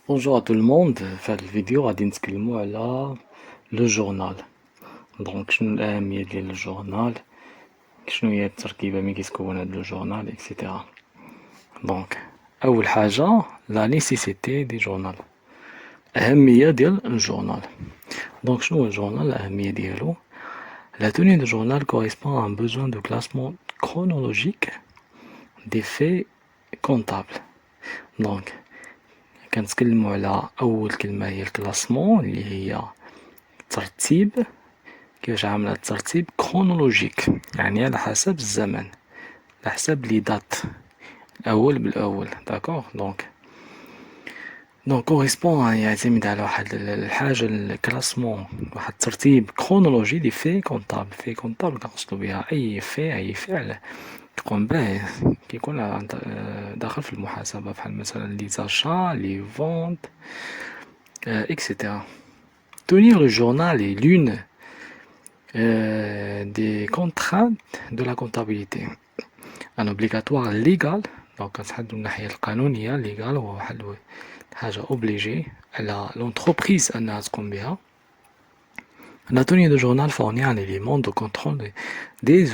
Bonjour à tout le monde, في هذه الفيديو غادي نتكلموا على لو جورنال. دونك شنو الأهمية ديال لو جورنال، شنو هي التركيبة ملي كيتكون هاد لو جورنال اكسيتيرا. دونك أول حاجة لا نيسيسيتي دي جورنال، أهمية ديال الجورنال. دونك شنو هو الجورنال؟ الأهمية ديالو La tenue de journal correspond à un besoin de classement chronologique des faits comptables. دونك كنتكلموا على أول كلمة هي الكلاسمون اللي هي ترتيب. كيفاش عاملة الترتيب؟ كرونولوجيك يعني على حسب الزمن، على حسب لي دات الأول بالأول. داكوغ دونك كوريسبون يعتمد على واحد الحاجة الكلاسمون، واحد الترتيب كرونولوجي دي في كونطابل. في كونطابل كنقصدو بها أي في أي فعل تقوم به كيكون داخل في المحاسبة، بحال مثلا لي زاشا لي فونت etc. Tenir le journal est l'une des contraintes de la comptabilité. Un obligatoire légal. Donc كنتحدثوا من الناحية القانونية légal هو واحد حاجة obligée على l'entreprise أنها تقوم بها. La tenue de journal fournit un élément de contrôle des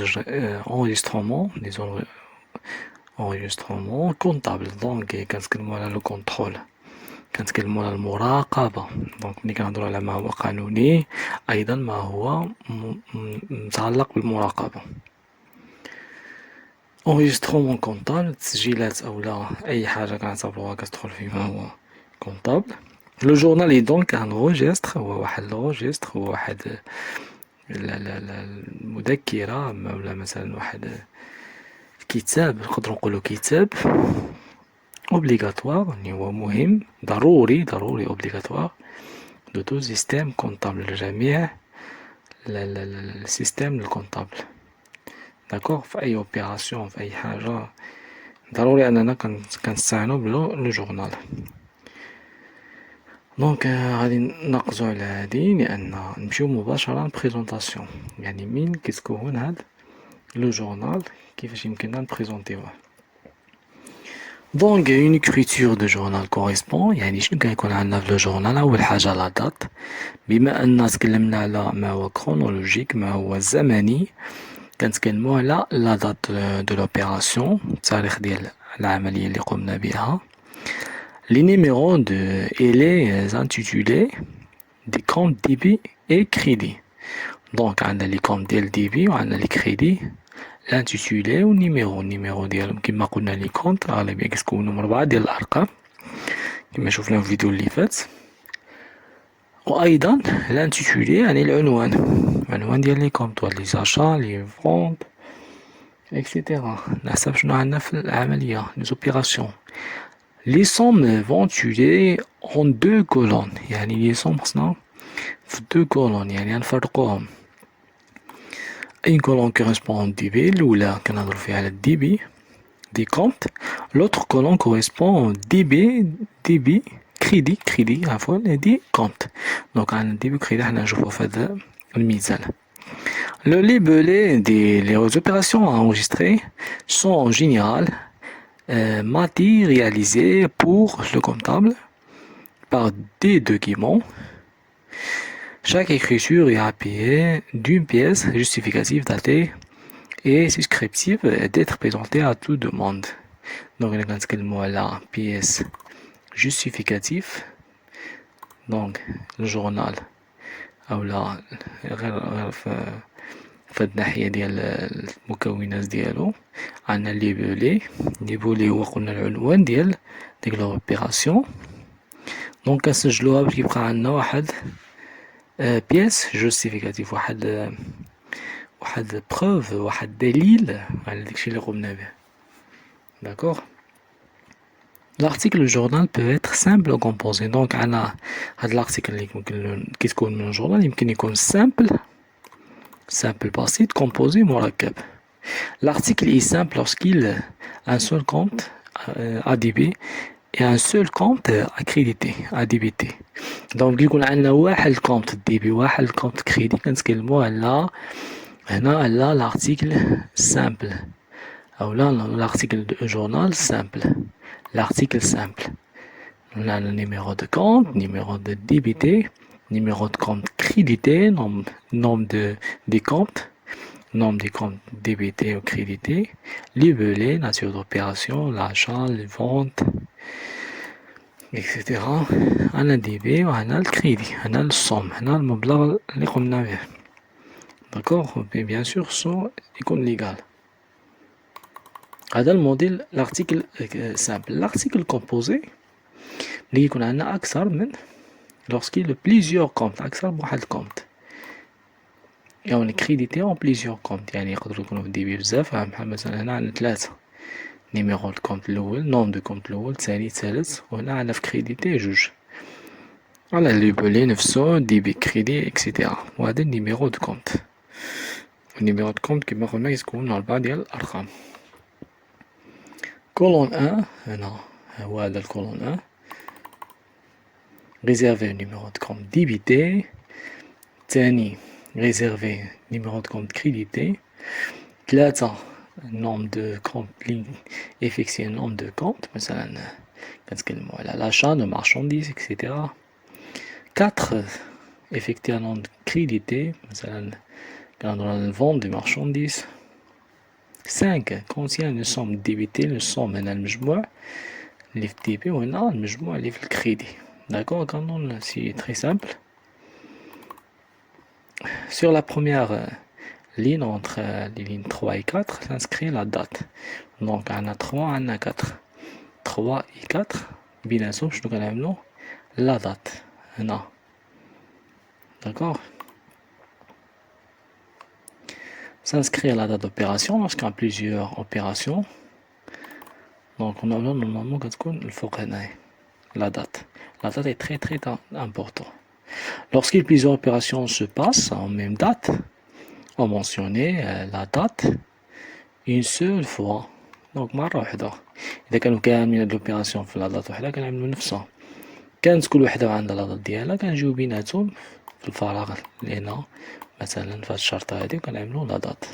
enregistrements comptables. Donc كنتكلموا على le contrôle، كنتكلموا على المراقبة. دونك ملي كنهضروا على ما هو قانوني أيضا ما هو متعلق بالمراقبة. enregistrement comptable، تسجيلات أولا أي حاجة كنعتبروها كتدخل فيما هو comptable. لو جورنال est donc un registre، هو واحد الروجيستر، هو واحد المذكرة ولا مثلا واحد كتاب، نقدرو نقولو كتاب obligatoire اللي هو مهم ضروري obligatoire de tout système comptable، لجميع السيستم الكونطابل. داكوغ في أي اوبيراسيون في أي حاجة ضروري أننا كنستعينو بلو جورنال. دونك غادي نركزو على هادي لأن نمشيو مباشرة لبريزونطاسيون، يعني من كيتكون هاد لو جورنال كيفاش يمكننا نبريزونطيوه. دونك اون écriture de journal correspond، يعني شنو كيكون عندنا في لو جورنال؟ أول حاجة لا دات، بما أن تكلمنا على ما هو كرونولوجيك ما هو زمني كنتكلمو على لا دات دو لوبيراسيون، التاريخ ديال العملية اللي قمنا بها. Les numéros et les intitulés des comptes débit et crédit. Donc عندنا les comptes ديال débit وعندنا les crédits، l'intitulé والنيميرو. النيميرو ديالهم كما قلنا لي كونت غالبا كيتكونوا من 4 ديال الأرقام كما شفنا في الفيديو اللي فات. وأيضا l'intitulé يعني العنوان ديال لي كونت لي زاشا لي فونت اكسيتيرا، على حسب شنو عندنا في العملية لي زوبيراسيون. Les sommes vont tuer en 2 colonnes، يعني les sommes خصنا في 2 colonnes يعني غنفرقوهم. Une colonne correspond au débit، الأولى كنهضرو فيها على الديبي دي كونت، l'autre colonne correspond au débit crédit عفوا دي كونت. دونك عندنا الديبي كريدي حنا نشوفو في هذا المثال. Le libellé les opérations à enregistrer sont en général matérialisées pour le comptable par des documents. Chaque écriture est appuyée d'une pièce justificative datée et suscriptive d'être présentée à toute demande. Donc on كنتكلموا على pièce justificative، donc le journal أولا غير في هاد الناحية ديال المكونات ديالو. عندنا ليبولي هو قلنا العنوان ديال ديك لوبيراسيون. دونك كنسجلوها باش كيبقى عندنا واحد بياس جوستيفيكاتيف، واحد بروف، واحد دليل على داكشي اللي قمنا به. داكوغ. L'article du journal peut être simple ou composé. دونك عندنا هاد الارتيكل اللي ممكن كيتكون من الجورنال يمكن يكون simple بسيط، composé مركب. L'article est simple lorsqu'il a un seul compte à débit et un seul compte à débiter. دونك يكون عندنا واحد الكونت ديبي واحد الكونت كريدي كنتكلمو على هنا على لارتيكل سامبل أو لا لارتيكل دو جورنال سامبل، لارتيكل سامبل. On a le numéro de compte, numéro de débité, numéro de compte crédité, nombre des comptes, nombre des comptes débités ou crédités, libellé, nature d'opération, l'achat, les ventes, etc. On a débit, on a le crédit, on a le somme, on a le مبلغ اللي قمنا به. D'accord? Et bien sûr, ça est légal. هذا الموديل l'article simple. L'article composé, اللي يكون عندنا أكثر من lorsqu'il y a plusieurs comptes أكثر من واحد compte. Et on est crédité en plusieurs comptes. يعني يقدروا يكونوا في الديبي بزاف. بحال مثلا هنا عندنا 3 نيميرو الكونت الأول، نوم دو كونت الأول، الثاني، الثالث، وهنا عندنا في كريديتي 2 على الليبلي نفسو ديبي كريدي إكسيتيرا. وهذا النيميرو دو كونت. النيميرو دو كونت كيما قلنا يتكون من 4 ديال الأرقام. كولون 1 هنا هو هذا الكولون 1 réservé numéro de compte débité. الثاني réservé numéro de compte crédité. 3 nombre de comptes lignes effectuer nombre de comptes مثلا كنتكلموا على l'achat de marchandises etc. 4 effectuer un nombre de crédité مثلا كنهضروا على vente de marchandises. 5 contient une somme débitée. le somme هنا المجموع اللي في الديبي وهنا المجموع اللي في الكريدي. D'accord, c'est très simple. Sur la première ligne, entre les lignes 3 et 4, s'inscrit la date. Donc, on a 3, on a 4. 3 et 4, bien sûr, je dois la date. Non. D'accord? S'inscrire la date d'opération lorsqu'il y a plusieurs opérations. Donc, on a normalement la date. La date est très très importante. Lorsqu'il y a plusieurs opérations se passent en même date, on mentionnait la date une seule fois. Donc مرة واحدة. إذا كانوا كاملين هاد الأوبيراسيون في لا دات وحدة كنعملو نفسها. كانت كل وحدة عندها لا دات ديالها كنجيو بيناتهم في الفراغ اللي هنا مثلا في هاد الشرطة هادي وكنعملو لا دات.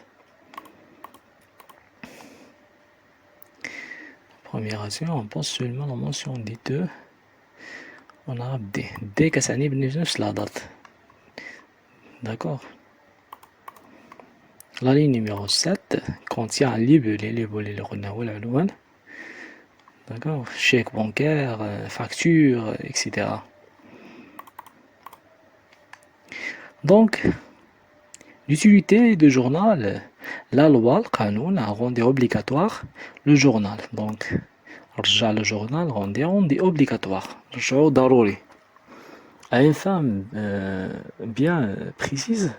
Première action, on pense seulement la mention des deux. On a D. D كتعني بنفس لا دات. D'accord. La ligne numéro 7 contient un libellé, le renouveau, l'allouane. D'accord, chèque bancaire, facture, etc. Donc, l'utilité du journal, la loi, le canon a rendu obligatoire le journal. Donc, le journal rendait obligatoire. À une fin bien précise,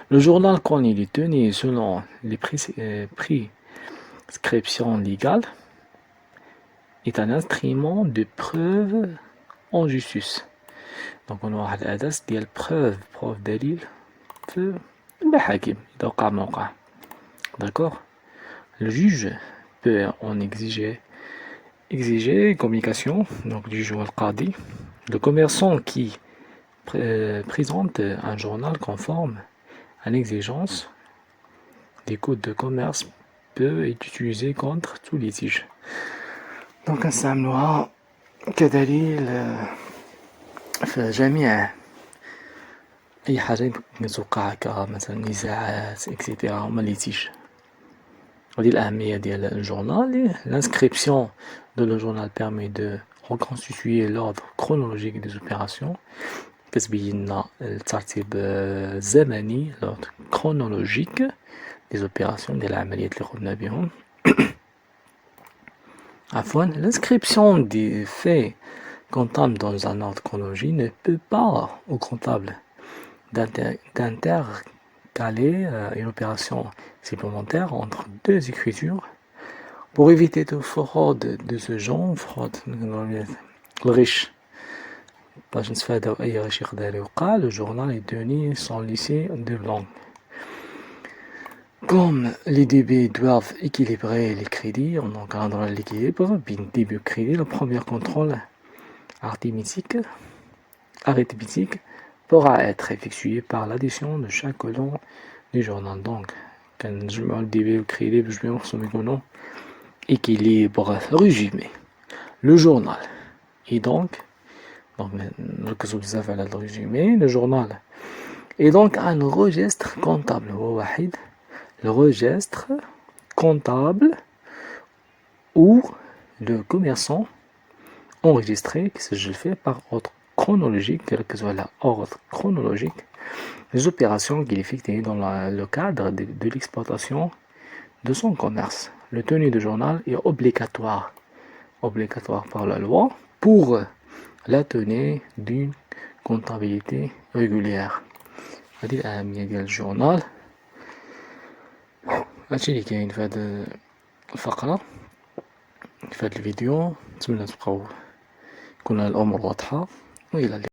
le journal, quand il est tenu selon les prescriptions légales, est un instrument de preuve en justice. Donc on a l'adresse de preuve دليل في المحاكم إذا وقع موقع. D'accord? Le juge peut en exiger communication, donc du juge ou le qadi. Le commerçant qui présente un journal conforme à l'exigence des codes de commerce peut être utilisé contre tout litige. Donc نستعملوها كدليل في جميع أي حاجة توقع هكا مثلا نزاعات إكسيتيرا هما ليتيج. هادي الأهمية ديال الجورنال. L'inscription de le journal permet de reconstituer l'ordre chronologique des opérations. كتبين لنا الترتيب الزمني l'ordre chronologique des opérations ديال العمليات اللي قمنا بهم. L'inscription des faits comptables dans un ordre chronologique ne peut pas au comptable d'intercaler une opération supplémentaire entre deux écritures pour éviter de fraude de ce genre, fraude الغش. باش نتفاداو أي غش يقدر يوقع. Le journal est tenu sans laisser de blanc. Comme les débits doivent équilibrer les crédits, on encadre l'équilibre. Début crédit, le premier contrôle arithmétique pourra être effectué par l'addition de chaque colonne du journal. Donc, quand je mets le débit au crédit, je mets son économie équilibre résumé. Le journal est donc Donc, نركزوا بزاف على le résumé, le journal. Et donc, un registre comptable. هو واحد le registre comptable où le commerçant enregistré qui se fait par ordre chronologique, que ce soit l'ordre chronologique, les opérations qu'il effectue dans le cadre de l'exploitation de son commerce. Le tenue de journal est obligatoire par la loi pour la tenue d'une comptabilité régulière. هذه الأهمية ديال الجورنال. هادشي اللي كاين في هاد الفقرة في هاد الفيديو. نتمنى تبقاو تكون الأمور واضحة وإلى اللقاء.